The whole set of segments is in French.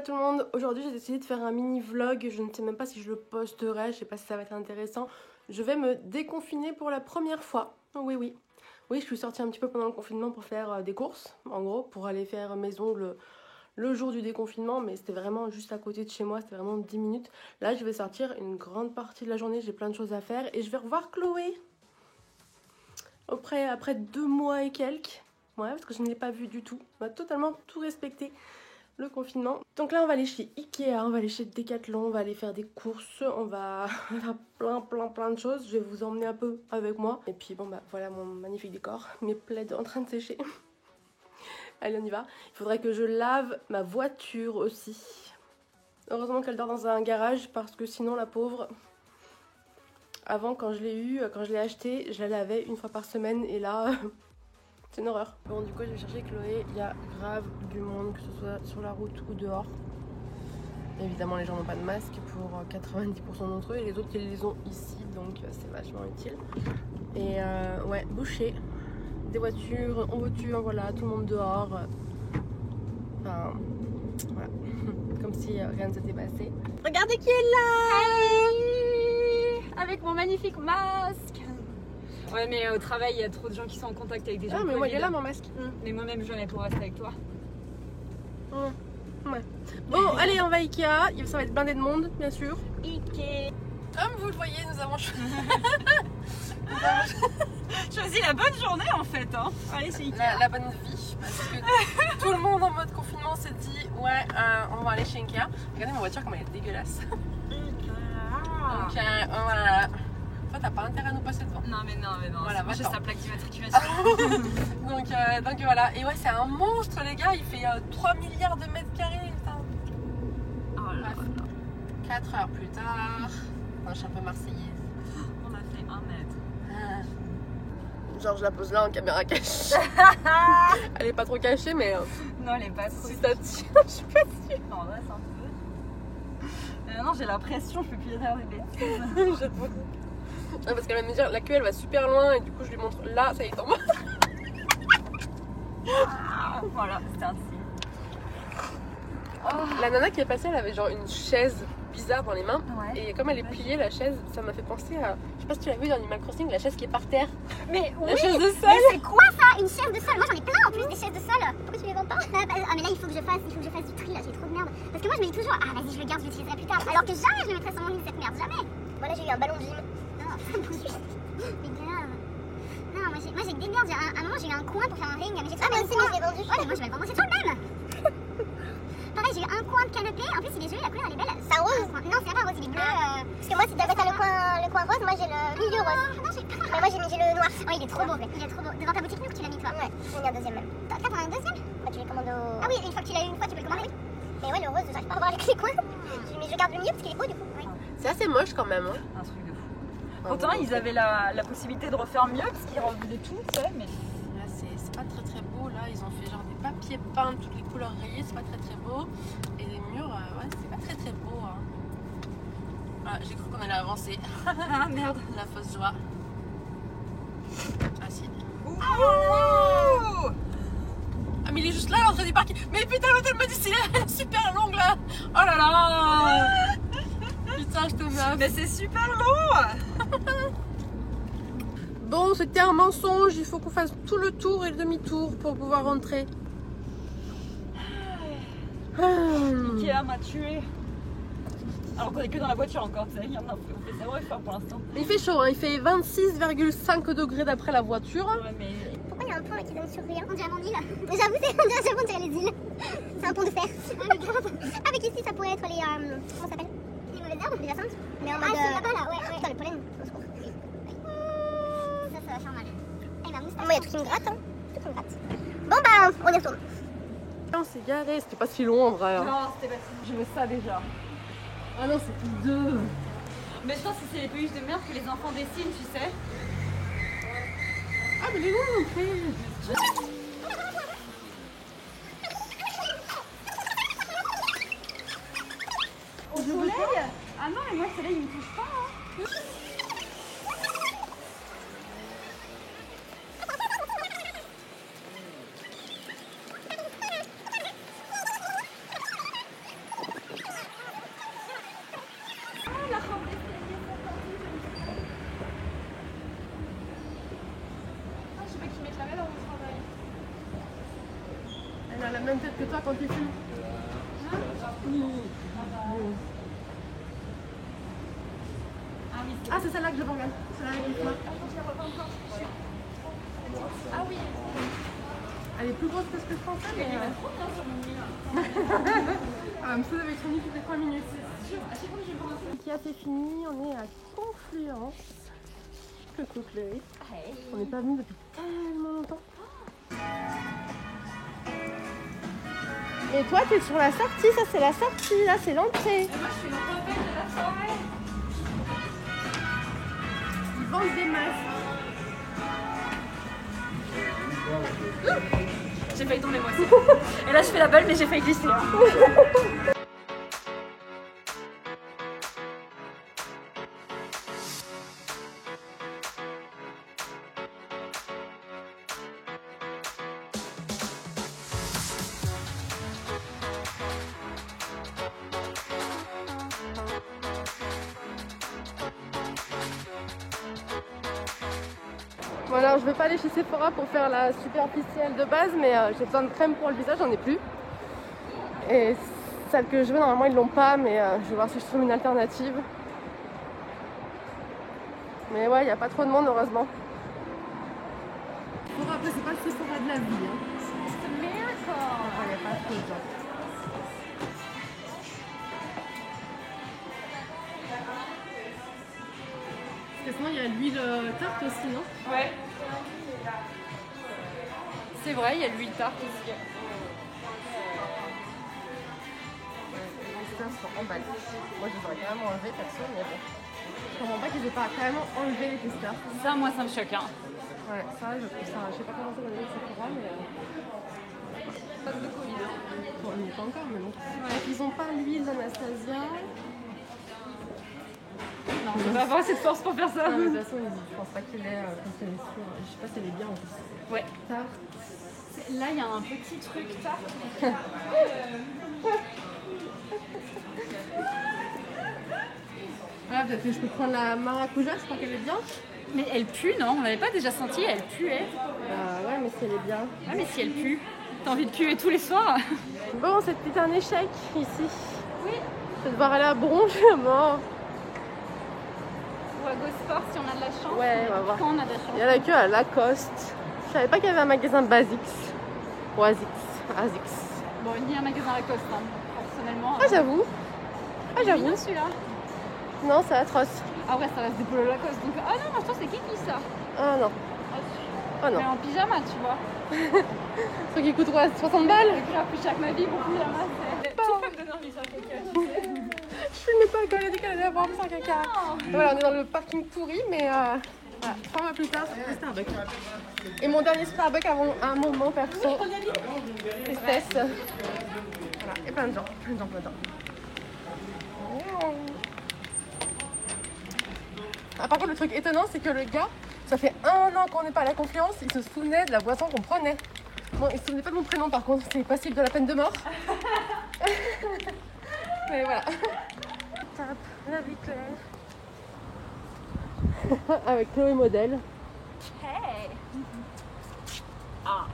à tout le monde, aujourd'hui j'ai décidé de faire un mini vlog, je ne sais même pas si je le posterai, je sais pas si ça va être intéressant. Je vais me déconfiner pour la première fois, oui, je suis sortie un petit peu pendant le confinement pour faire des courses, en gros, pour aller faire mes ongles le jour du déconfinement, mais c'était vraiment juste à côté de chez moi, c'était vraiment 10 minutes. Là je vais sortir une grande partie de la journée, j'ai plein de choses à faire et je vais revoir Chloé. Après 2 mois et quelques, ouais, parce que je ne l'ai pas vue du tout, on va totalement tout respecter. Le confinement. Donc là on va aller chez Ikea, on va aller chez Decathlon, on va aller faire des courses, on va faire plein de choses. Je vais vous emmener un peu avec moi. Et puis bon bah voilà mon magnifique décor, mes plaids en train de sécher. Allez on y va. Il faudrait que je lave ma voiture aussi. Heureusement qu'elle dort dans un garage parce que sinon la pauvre... Avant quand je l'ai achetée, je la lavais une fois par semaine et là... C'est une horreur. Bon du coup je vais chercher Chloé, il y a grave du monde, que ce soit sur la route ou dehors. Évidemment les gens n'ont pas de masque pour 90% d'entre eux et les autres ils les ont ici donc c'est vachement utile. Et ouais, bouché, des voitures, en voiture, voilà, tout le monde dehors. Enfin voilà, comme si rien ne s'était passé. Regardez qui est là! Avec mon magnifique masque. Ouais mais au travail il y a trop de gens qui sont en contact avec des gens. Ah mais moi il est là mon masque. Mais moi-même je venais pour rester avec toi. Ouais. Bon allez on va à Ikea, ça va être blindé de monde bien sûr. Ikea. Comme vous le voyez nous avons choisi la bonne journée en fait hein. Allez c'est Ikea. La bonne vie parce que tout le monde en mode confinement s'est dit ouais on va aller chez Ikea. Regardez ma voiture comme elle est dégueulasse. Donc voilà. Toi t'as pas intérêt à nous passer devant. Non mais non. Voilà, Moi j'ai sa plaque d'immatriculation. donc voilà. Et ouais c'est un monstre les gars. Il fait 3 milliards de mètres carrés. Oh là là. 4 heures plus tard. Enfin, je suis un peu marseillaise. On a fait 1 mètre. Genre je la pose là en caméra cachée. Elle est pas trop cachée mais Non elle est pas trop. si ça tient je suis pas sûre. Non en vrai c'est un peu. Non j'ai l'impression je peux plus dire des bêtises. Je te vois. Non, parce qu'elle va me dire la queue elle va super loin et du coup je lui montre là ça y tombe. Voilà c'était un signe. La nana qui est passée elle avait genre une chaise bizarre dans les mains. Ouais. Et comme elle est pliée la chaise ça m'a fait penser à, je sais pas si tu l'as vu dans Animal Crossing, la chaise qui est par terre. Mais La oui. chaise de sol. Mais c'est quoi ça? Une chaise de sol? Moi j'en ai plein en plus des chaises de sol. Pourquoi tu les vends pas? Ah mais là il faut que je fasse du tri là, j'ai trop de merde. Parce que moi je me dis toujours ah vas-y je le garde, je l'utiliserai plus tard. Alors que jamais je le mettrais sur mon lit cette merde, jamais. Voilà j'ai eu un ballon de gym. Non, mais grave. Non moi j'ai que des merdes. À un moment j'ai eu un coin pour faire un ring mais j'ai trop mais aussi mais je l'ai vendu. Ouais mais moi je vais le vendre, c'est toujours le même. Pareil j'ai eu un coin de canapé, en plus il est joli, la couleur elle est belle. C'est rose? Non c'est pas rose, il est bleu. Parce que moi si t'avais ça le coin rose, moi j'ai le milieu rose. Non j'ai pas. Mais moi j'ai le noir. Ouais il est trop beau, il est trop beau. Dans ta boutique nous tu l'as mis toi? Ouais, j'en ai un deuxième même. T'as un deuxième? Bah tu les commandes au... Ah oui une fois que tu l'as eu une fois tu peux le commander. Mais ouais le rose j'arrive pas à voir avec les coins. Mais je garde le milieu parce qu'il est beau du coup. Oui. C'est assez moche quand même hein. Un truc de fou. Pourtant ils avaient la possibilité de refaire mieux parce qu'ils revenaient tout, tu sais, mais Là c'est pas très beau, là ils ont fait genre des papiers peints, toutes les couleurs rayées, c'est pas très beau. Et les murs, ouais c'est pas très beau hein. Ah, j'ai cru qu'on allait avancer. ah merde. La fausse joie. Ah si. Oh Ah mais il est juste là à l'entrée du parking. Mais putain l'hôtel me dit c'est super long là. Oh là là. Putain je te mets. Mais c'est super long. Bon c'était un mensonge, il faut qu'on fasse tout le tour et le demi-tour pour pouvoir rentrer. Ikea m'a tué. Alors qu'on est que dans la voiture encore, tu sais, on fait zéro effort pour l'instant. Il fait chaud, hein, il fait 26,5 degrés d'après la voiture. Ouais mais... Pourquoi il y a un pont là qui donne sur rien? On dirait mon île. J'avoue on dirait les îles. C'est un pont de fer. Ah mais grave. Avec ici ça pourrait être les... comment ça s'appelle? Les mauvaises herbes, les jacinthes. Mais en mode... Ah c'est là-bas là, ouais. Putain le pollen, au secours. Ça va faire mal. Et ma moustache. Moi il y a tout qui me gratte hein. Tout qui me gratte. Bon bah on y retourne. On s'est garé, c'était pas si long en vrai. Hein. Non c'était pas si... Je veux ça déjà. Ah non c'est tout deux. Mais je pense que c'est les peluches de merde que les enfants dessinent, tu sais. Ah mais les loin l'entrée. Au soleil? Ah non mais moi le soleil il me touche pas hein. pas quand tu fumes. Ah, c'est celle-là que je regarde. Celle-là avec les marques. Ah oui. Elle est plus grosse que ce que je pensais, mais... Ah, me sauve avec son nid toutes les 3 minutes. Ikea, c'est fini, on est à Confluence. Coucou Chloé. On n'est pas venu depuis tellement longtemps. Et toi, t'es sur la sortie, ça c'est la sortie, là c'est l'entrée. Et moi je suis dans le de la soirée. Ils vendent des masques. J'ai failli tomber moi aussi. Et là je fais la belle mais j'ai failli glisser. Bon alors je vais pas aller chez Sephora pour faire la superficielle de base, mais j'ai besoin de crème pour le visage, j'en ai plus. Et celle que je veux normalement ils l'ont pas, mais je vais voir si je trouve une alternative. Mais ouais, il n'y a pas trop de monde heureusement. Sephora, après c'est pas le Sephora de la vie. Hein. C'est un miracle. Il n'y a pas trop de gens. Parce que sinon il y a l'huile tarte aussi, non? Ouais. C'est vrai, il y a de l'huile tarte aussi. Les stars sont emballés. Moi je les aurais carrément enlevé perso, mais bon. Je comprends pas qu'ils aient pas carrément enlevé les testeurs. Ça, moi, ça me choque. Hein. Ouais, ça, je trouve ça. Je sais pas comment ça va aller, Sephora, mais. Pas de Covid. Bon, on n'y est pas encore, mais bon. Ouais. Ils ont pas l'huile d'Anastasia. Non, on va avoir assez de force pour faire ça. Non, mais de toute façon, je pense pas qu'il est quand c'est sûr. Je sais pas si elle est bien en plus. Ouais. Tarte. Là, il y a un petit truc tarte. Ouais, peut-être que je peux prendre la maracuja, je crois qu'elle est bien. Mais elle pue, non? On l'avait pas déjà senti, elle puait. Ouais, mais si elle est bien. Ah, mais si elle pue, t'as envie de puer tous les soirs? Bon, c'était un échec ici. Oui. Je vais devoir aller à Bronche, mort. Ou à GoSport si on a de la chance. Ouais, on va voir. Quand on a de la chance. Il y a la queue à Lacoste. Je savais pas qu'il y avait un magasin Basics. Ou Asics. Bon, il y a un magasin Lacoste, hein, personnellement. Ah, j'avoue. Ah, j'avoue. Bien celui-là. Non, c'est atroce. Ah ouais, ça reste des polos Lacoste. Donc... Ah non, moi je pense que c'est Kiki ça. Ah non. Ah non. Mais en pyjama, tu vois. Truc qui coûte quoi, 60 balles? Le grave plus cher que ma vie, mon pyjama, c'est. Bon. Tu peux me donner envie sur quelqu'un. Je filmais pas quand elle a dit qu'elle allait avoir envie de faire caca. Voilà, on est dans le parking pourri, mais voilà. 3 mois plus tard, c'est Starbucks. Et mon dernier Starbucks avant un moment perso. Tristesse. Voilà, et plein de gens. Ah, par contre, le truc étonnant, c'est que le gars, ça fait 1 an qu'on n'est pas à la Confluence, il se souvenait de la boisson qu'on prenait. Bon, il se souvenait pas de mon prénom, par contre, c'est passible de la peine de mort. Mais voilà. Top, la vie Claire. Avec Chloé modèle. Hey. Ah.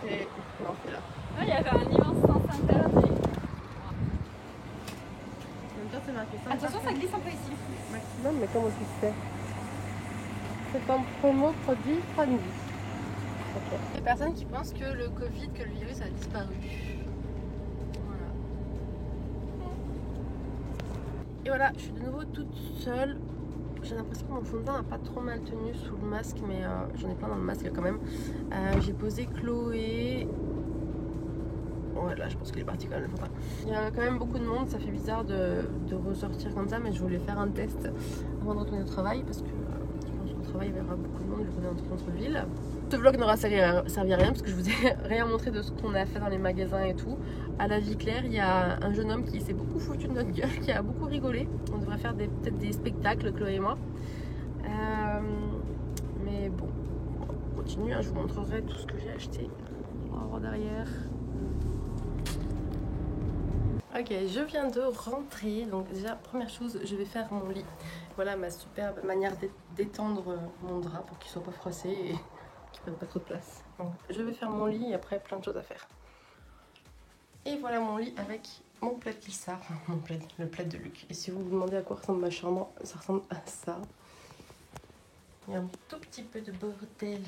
Et... Non, c'est là. Ah, il y avait un immense sens interdit. En même temps, c'est marqué ça. Attention, ça glisse un peu ici. Maximum, mais comment tu sais? C'est un promo produit Prime. Ok. Il y a des personnes qui pensent que le Covid, que le virus a disparu. Voilà. Et voilà, je suis de nouveau toute seule. J'ai l'impression que mon fond de teint n'a pas trop mal tenu sous le masque, mais j'en ai plein dans le masque quand même. J'ai posé Chloé. Ouais, là je pense qu'il est parti quand même le fond de teint. Il y a quand même beaucoup de monde, ça fait bizarre de ressortir comme ça, mais je voulais faire un test avant de retourner au travail parce que je pense qu'au travail il y aura beaucoup de monde, je connais notre ville. Ce vlog n'aura servi à rien parce que je vous ai rien montré de ce qu'on a fait dans les magasins et tout. À la vie claire, il y a un jeune homme qui s'est beaucoup foutu de notre gueule, qui a beaucoup rigolé. On devrait faire peut-être des spectacles, Chloé et moi. Mais bon, on continue, hein, je vous montrerai tout ce que j'ai acheté. On va voir derrière. Ok, je viens de rentrer, donc déjà première chose, je vais faire mon lit. Voilà ma superbe manière d'étendre mon drap pour qu'il soit pas froissé et qui prennent pas trop de place. Donc je vais faire mon lit et après plein de choses à faire. Et voilà mon lit avec mon plaid qui sort, enfin, mon plaid, le plaid de Luc. Et si vous vous demandez à quoi ressemble ma chambre, ça ressemble à ça. Il y a un tout petit peu de bordel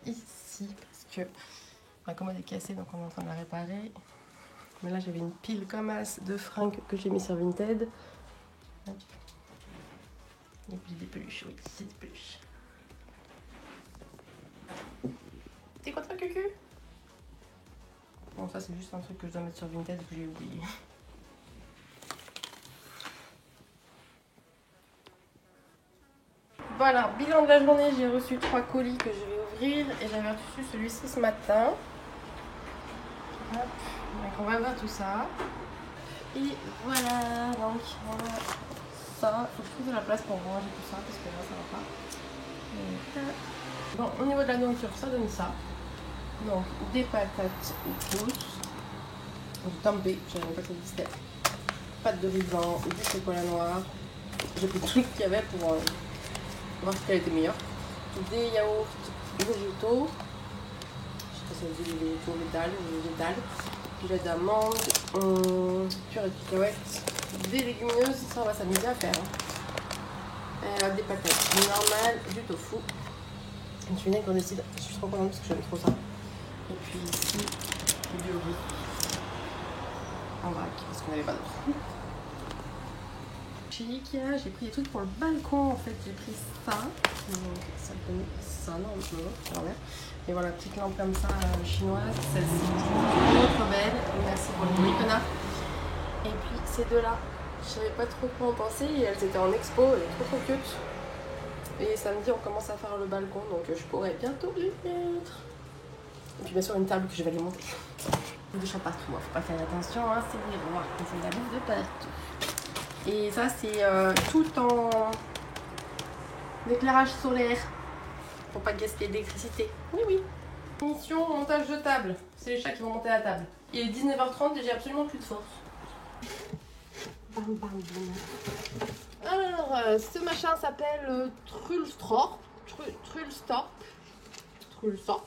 ici parce que ma commode est cassée donc on est en train de la réparer. Mais là j'avais une pile comme as de fringues que j'ai mis sur Vinted. Hop. Et puis des peluches, oui, c'est des peluches. T'es content, Cucu? Bon, ça c'est juste un truc que je dois mettre sur Vinted que j'ai oublié. Voilà, bilan de la journée, j'ai reçu 3 colis que je vais ouvrir et j'avais reçu celui-ci ce matin. Hop, donc on va voir tout ça. Et voilà, donc voilà ça. Faut que je trouve de la place pour ranger tout ça parce que là ça va pas. Bon, au niveau de la nourriture, ça donne ça. Donc des patates douces, du tempeh, je savais même pas que ça existait. Pâte de raisin, du chocolat noir. J'ai pris tout ce qu'il y avait pour voir ce qu'elle était meilleure. Des yaourts végétaux. Je sais pas si c'est des végétaux végétales. Pilet d'amandes, purée de cacahuètes, des légumineuses, ça on va s'amuser à faire. Des patates normales, du tofu. Je suis vinaigre de cidre, je suis trop contente parce que j'aime trop ça. Et puis ici, du riz en vrac parce qu'on n'avait pas d'autre. Chez Ikea, j'ai pris des trucs pour le balcon. En fait, j'ai pris ça. Donc, ça donne ça, non, je l'enlève. Et voilà, petite lampe comme ça chinoise. Celle-ci, je trouve trop belle. Merci pour le bruit, connard. Et puis ces deux-là, je savais pas trop quoi en penser. Et elles étaient en expo, elles étaient trop cute. Et samedi, on commence à faire le balcon, donc je pourrais bientôt les mettre. Et puis bien sûr, une table que je vais aller monter. Des chats partout, faut pas faire attention, hein, c'est des rois, c'est de la bouffe de partout. Et ça, c'est tout en éclairage solaire pour pas gaspiller d'électricité. Oui, oui. Mission montage de table. C'est les chats qui vont monter la table. Il est 19h30 et j'ai absolument plus de force. Bam, bam, bam. Alors, ce machin s'appelle Trulstorp. Trulstorp. Trulstorp.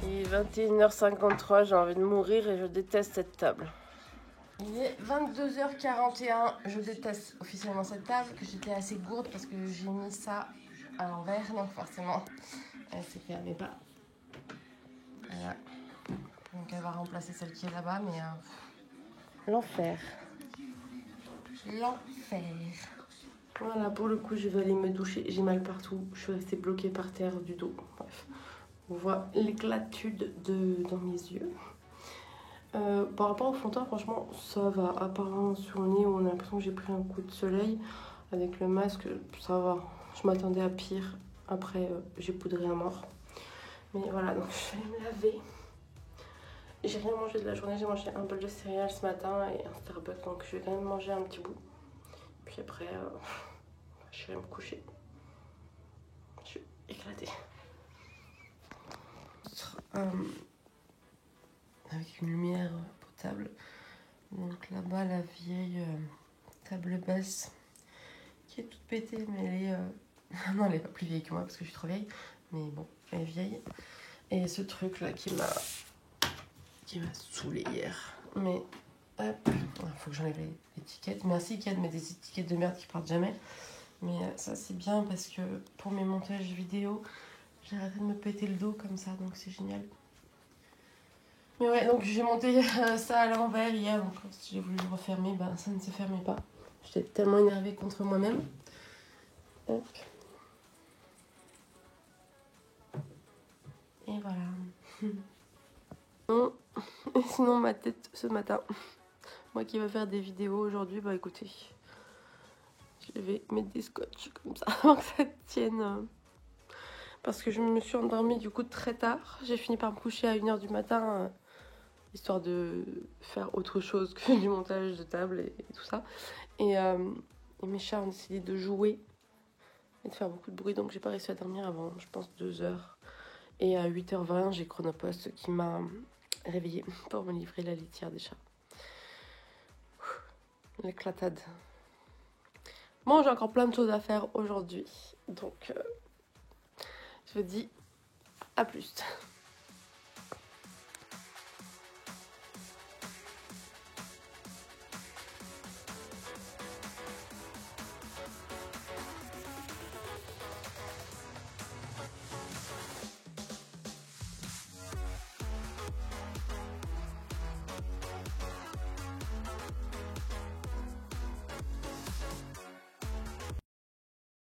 Il est 21h53, j'ai envie de mourir et je déteste cette table. Il est 22h41, je déteste officiellement cette table, que j'étais assez gourde parce que j'ai mis ça à l'envers, donc forcément elle s'est fermée pas. Voilà. Donc elle va remplacer celle qui est là-bas, mais l'enfer. L'enfer. Voilà, pour le coup je vais aller me doucher, j'ai mal partout, je suis restée bloquée par terre du dos, bref. On voit l'éclatude dans mes yeux. Par rapport au fond de teint, franchement, ça va. À part sur le nez où on a l'impression que j'ai pris un coup de soleil. Avec le masque, ça va. Je m'attendais à pire. Après, j'ai poudré à mort. Mais voilà, donc je vais me laver. J'ai rien mangé de la journée. J'ai mangé un bol de céréales ce matin et un Starbucks. Donc je vais quand même manger un petit bout. Puis après, je vais me coucher. Je suis éclatée. Avec une lumière potable. Donc là-bas, la vieille table basse qui est toute pétée, mais elle est... non, elle est pas plus vieille que moi parce que je suis trop vieille. Mais bon, elle est vieille. Et ce truc-là qui m'a saoulée hier. Mais hop, il faut que j'enlève l'étiquette. Merci Ikea de mettre des étiquettes de merde qui partent jamais. Mais ça, c'est bien parce que pour mes montages vidéo, j'ai arrêté de me péter le dos comme ça, donc c'est génial. Mais ouais, donc j'ai monté ça à l'envers hier, donc quand j'ai voulu le refermer, ben ça ne se fermait pas. J'étais tellement énervée contre moi-même. Hop. Et voilà. Et sinon, ma tête ce matin, moi qui vais faire des vidéos aujourd'hui, bah écoutez, je vais mettre des scotch comme ça avant que ça tienne. Parce que je me suis endormie du coup très tard. J'ai fini par me coucher à 1h du matin, histoire de faire autre chose que du montage de table et tout ça. Et mes chats ont décidé de jouer et de faire beaucoup de bruit, donc j'ai pas réussi à dormir avant, je pense, 2h. Et à 8h20, j'ai Chronopost qui m'a réveillée pour me livrer la litière des chats. L'éclatade. Bon, j'ai encore plein de choses à faire aujourd'hui, donc je vous dis à plus.